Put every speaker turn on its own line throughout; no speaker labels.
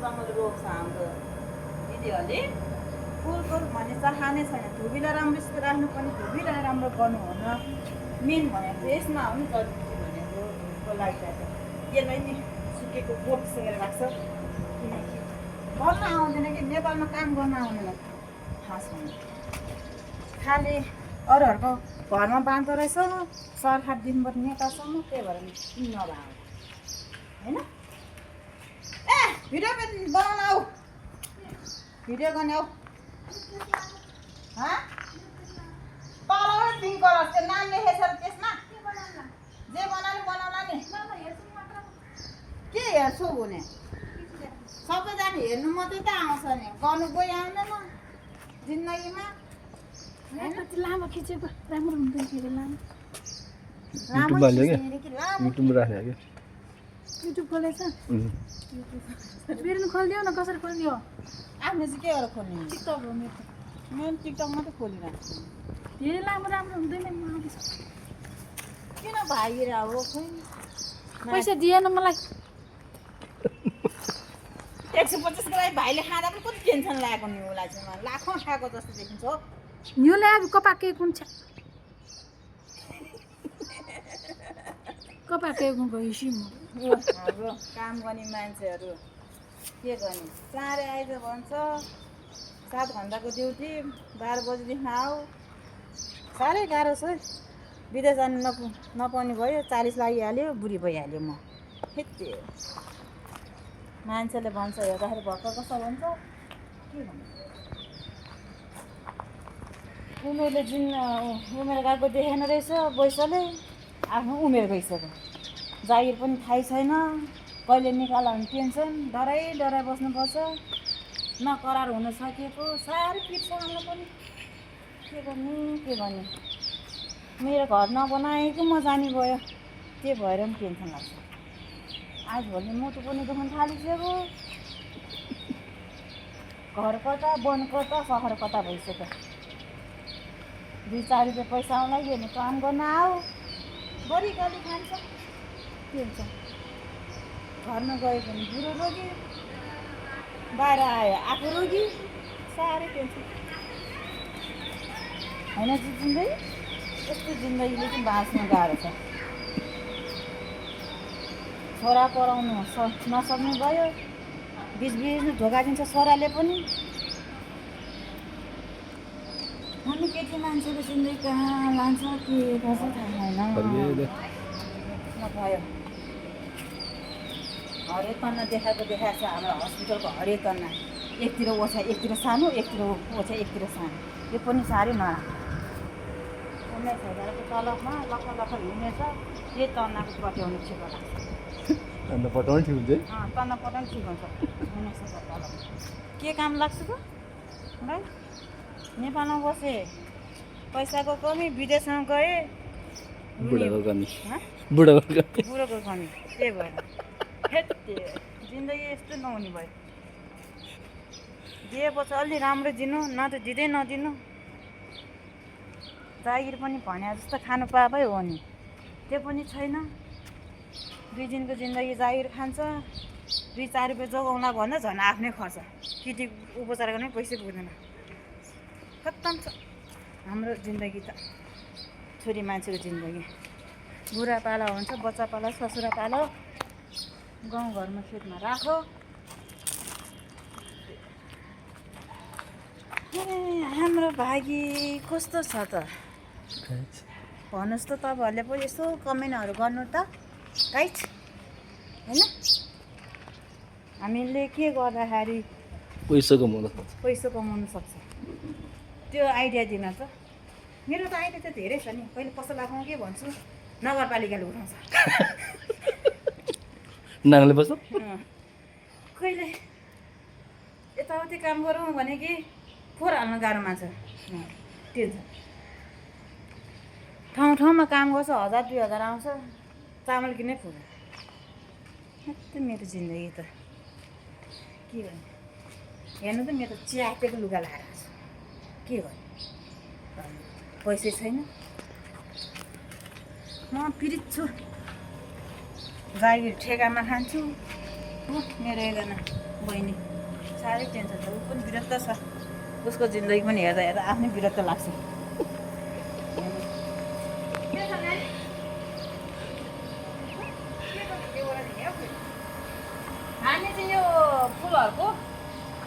राम्रोसँगले रोप्छ हाम्रो दिदीहरूले। फुलको भने चाहने छैन, धुबीलाई राम्रोसित राख्नुपर्ने, धुबीलाई राम्रो गर्नु हो न मेन भनेको यसमा हो नि जरुरी भनेको लागि त यसलाई नि सुकेको बोट सकेर राख्छ किनकि गर्न आउँदैन कि नेपालमा काम गर्न आउँदैन खास भने खालि अरूहरूको घरमा बाँध्दो रहेछ सरकार दिनभरि नेतासम्म त्यही भएर नभए होइन। ए भिडियो बनाउन आऊ, भिडियो गर्ने आऊ तल पिङ्क कलर त्यो नाम लेखेछ त्यसमा जे बनाउनु बनाउला नि के हेर्छु भने सबैजना हेर्नु मात्रै त आउँछ नि गर्नु गइ आउँदैन जिन्दगीमा।
लामो खिचेको राम्रो हुन्थ्यो फेरि लामो
युट्युब राख्ने क्या
युट्युब खोलेछ फेरि खोलिदियो न कसरी खोलिदियो
आफ्नो चाहिँ के गरेर खोल्ने
टिकटक हो मेरो
मैले टिकटक मात्रै खोलिरहेको छु।
धेरै लामो राम्रो हुँदैन
किन भागिर अब खोइ
पैसा दिएन मलाई
150 को लागि भाइले खाँदा पनि कति टेन्सन लागेको नि उसलाई चाहिँ लाखौँ खाएको जस्तो देखिन्छ हो।
यो ल्याएको कपाके कुन छ कपाके कुन गइसी म
हाम्रो काम गर्ने मान्छेहरू के गर्ने चाँडै आइज भन्छ 7 घन्टाको ड्युटी 12 बजीदेखि आऊ साह्रै गाह्रो छ। विदेश जानु नपाउने भयो 40 लागिहाल्यो बुढी भइहाल्यो म हेत्ते मान्छेले भन्छ हेर्दाखेरि भर्खर कस्तो भन्छ के भन्नु उमेरले जुन उमेर गएको देखेन रहेछ पैसाले आफ्नो उमेर गइसक्यो जागिर पनि थाहै छैन कहिले निकाल्ला भने टेन्सन डराइ बस्नुपर्छ न करार हुन सकेको साह्रै पिर्छ हामीलाई पनि के गर्ने मेरो घर नबनाएको म जानी गयो त्यो भएर पनि टेन्सन लाग्छ। आजभोलि मुटु पनि दुख्न थालिसक्यो घर कता वन कता सहर कता भइसक्यो 2-4 रुपियाँ पैसा आउला भने काम गर्न आऊ बढी गाली खान्छ के हुन्छ घरमा गयो भने बुढो रोगी बाहिर आयो आफू रोगी साह्रै टेन्सन होइन जिन्दगी यस्तो जिन्दगीले चाहिँ बाँच्नु गाह्रो छ। छोरा पढाउनु नसक्नु भयो बिचबिचमा धोका दिन्छ छोराले पनि हामी केटी मान्छेको जिन्दगी कहाँ लान्छ के गर्छ थाहा छैन। भयो हरेक तन्ना देखाएको छ हाम्रो हस्पिटलको हरेक तन्ना एकतिर ओछा एकतिर सानो एकतिर ओछा एकतिर सानो यो पनि साह्रै नराम्रो 19,000 को तलबमा लख हिँड्नेछ यही तन्नाको पट्याउनु ठिक लाग्छ
अन्त पठाउनु ठिक हुन्छ
तन्ना पठाउनु ठिक हुन्छ 19,000 तलब के काम लाग्छ त भाइ नेपालमा बसेँ पैसाको कमी विदेशमा गएँ
बुढाको कमी
त्यही भएर हेत्ते जिन्दगी यस्तो नहुने भयो दिएपछि अलि राम्रो दिनु न त दिँदै नदिनु जागिर पनि भने जस्तो खानु पाए भए हो नि त्यो पनि छैन 2 दिनको जिन्दगी जागिर खान्छ 2-4 रुपियाँ जोगाउला भन्दा झन् आफ्नै खर्च केटी उपचार गर्ने पैसा पुग्दैन खत्तम छ हाम्रो जिन्दगी त छोरी मान्छेको जिन्दगी बुढा पाला हुन्छ बच्चा पाला ससुरा पाला गाउँघरमा खेतमा राखो हाम्रो भागी कस्तो छ त भन्नुहोस् त तपाईँहरूले पनि यसो कमेन्टहरू गर्नु त राइट होइन हामीले के गर्दाखेरि
पैसा
कमाउनु सक्छ त्यो आइडिया दिन त मेरो त आइडिया त धेरै छ नि कहिले पसल राखौँ के भन्छु नगरपालिकाले उठाउँछ
नाङ्ले बस्छ
कहिले यताउति काम गरौँ भने कि फोहोर हाल्नु गाह्रो मान्छ त्यो ठाउँमा काम गर्छ 1000-2000 आउँछ चामल किन्नै पुग्छ मेरो जिन्दगी त के गर्ने हेर्नु त मेरो च्यातेको लुगा लगाएर छ के गर्ने पैसै छैन म पीडित छु जागिर ठेकामा खान्छु मेरो एकजना बहिनी साह्रै टेन्सन छ ऊ पनि विरक्त छ उसको जिन्दगी पनि हेर्दा हेर्दा आफ्नै विरक्त लाग्छ हामी चाहिँ यो फुलहरूको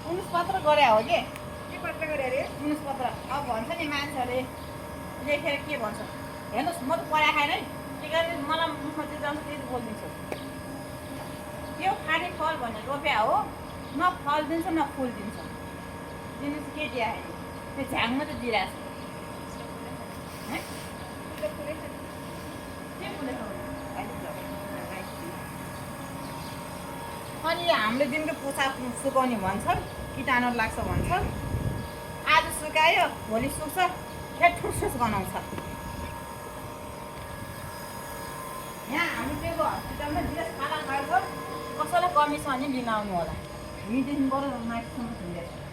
उन्नस पत्र गरे हो कि के पत्र गरे अरे उन्नस पत्र अब भन्छ नि मान्छेहरूले लेखेर के भन्छ हेर्नुहोस् म त पढाइ खाएन है के गर्ने मलाई मुखमा चाहिँ जान्छ त्यति बोलिदिन्छु यो खाने फल भनेर रोप्या हो न फल दिन्छ न फुल दिन्छ दिनु चाहिँ के दिया होइन त्यो झ्याङ मात्रै दिइरहेको छ अनि हामीले दिनको पुछा सुकाउने भन्छ कीटाणु लाग्छ भन्छ आज सुकायो भोलि सुक्छ फेरि ठुसठुस गनाउँछ यहाँ हाम्रो त्यो हस्पिटलमा ड्रेस खाना खाएको कसैलाई कमी छ भने लिन आउनु होला हिँडदेखि बरु माथिसम्म झुन्डेछ